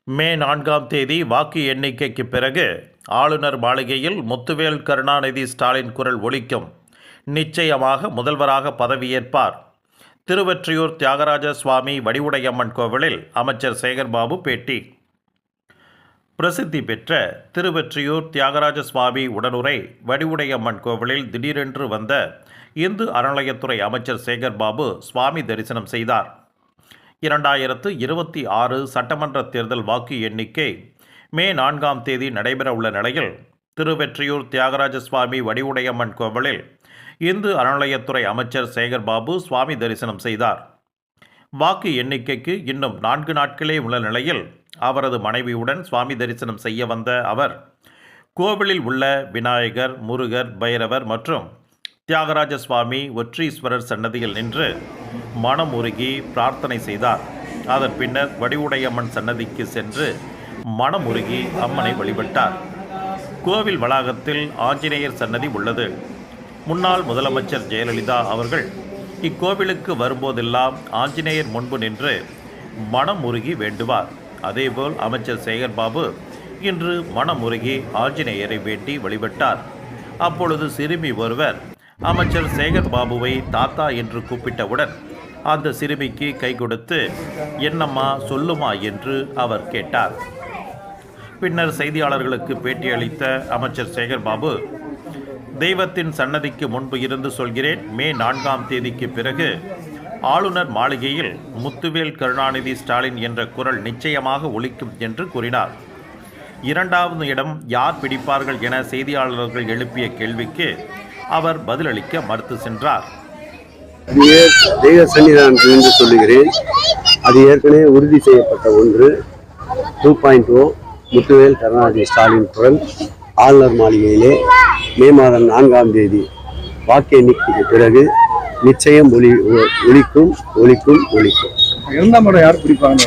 மே 4ஆம் தேதி வாக்கு எண்ணிக்கைக்கு பிறகு ஆளுநர் மாளிகையில் முத்துவேல் கருணாநிதி ஸ்டாலின் குரல் ஒலிக்கும். நிச்சயமாக முதல்வராக பதவியேற்பார். திருவொற்றியூர் தியாகராஜ சுவாமி வடிவுடையம்மன் கோவிலில் அமைச்சர் சேகர்பாபு பேட்டி. பிரசித்தி பெற்ற திருவொற்றியூர் தியாகராஜ சுவாமி உடனுரை வடிவுடையம்மன் கோவிலில் திடீரென்று வந்த இந்து அறநிலையத்துறை அமைச்சர் சேகர்பாபு சுவாமி தரிசனம் செய்தார். 2026 சட்டமன்ற தேர்தல் வாக்கு எண்ணிக்கை மே 4ஆம் தேதி நடைபெறவுள்ள நிலையில் திருவொற்றியூர் தியாகராஜ சுவாமி வடிவுடையம்மன் கோவிலில் இந்து அறநிலையத்துறை அமைச்சர் சேகர்பாபு சுவாமி தரிசனம் செய்தார். வாக்கு எண்ணிக்கைக்கு இன்னும் 4 நாட்களே உள்ள நிலையில் அவரது மனைவியுடன் சுவாமி தரிசனம் செய்ய வந்த அவர் கோவிலில் உள்ள விநாயகர், முருகர், பைரவர் மற்றும் தியாகராஜ சுவாமி ஒற்றீஸ்வரர் சன்னதியில் நின்று மனமுருகி பிரார்த்தனை செய்தார். அதன் பின்னர் வடிவுடையம்மன் சன்னதிக்கு சென்று மனமுருகி அம்மனை வழிபட்டார். கோவில் வளாகத்தில் ஆஞ்சநேயர் சன்னதி உள்ளது. முன்னாள் முதலமைச்சர் ஜெயலலிதா அவர்கள் இக்கோவிலுக்கு வரும்போதெல்லாம் ஆஞ்சநேயர் முன்பு நின்று மனமுருகி வேண்டுவார். அதேபோல் அமைச்சர் சேகர்பாபு இன்று மனமுருகி ஆஞ்சநேயரை வேண்டி வழிபட்டார். அப்பொழுது சிறுமி ஒருவர் அமைச்சர் சேகர்பாபுவை தாத்தா என்று கூப்பிட்டவுடன் அந்த சிறுமிக்கு கை கொடுத்து என்னம்மா சொல்லுமா என்று அவர் கேட்டார். பின்னர் செய்தியாளர்களுக்கு பேட்டியளித்த அமைச்சர் சேகர்பாபு, தெய்வத்தின் சன்னதிக்கு முன்பு இருந்து சொல்கிறேன், மே 4ஆம் தேதிக்கு பிறகு ஆளுநர் மாளிகையில் முத்துவேல் கருணாநிதி ஸ்டாலின் என்ற குரல் நிச்சயமாக ஒலிக்கும் என்று கூறினார். 2வது இடம் யார் பிடிப்பார்கள் என செய்தியாளர்கள் எழுப்பிய கேள்விக்கு அவர் பதிலளிக்க மறுத்து சென்றார். தெய்வ சன்னிதானத்தில் என்று சொல்லுகிறேன். அது ஏற்கனவே உறுதி செய்யப்பட்ட ஒன்று. 2.0 முத்துவேல் கருணாநிதி ஸ்டாலின் குரல் ஆளுநர் மாளிகையிலே மே மாதம் 4ஆம் தேதி வாக்கு எண்ணிக்கைக்கு பிறகு நிச்சயம் ஒலிக்கும். 2ஆம் இடம் யார் பிடிப்பாங்க?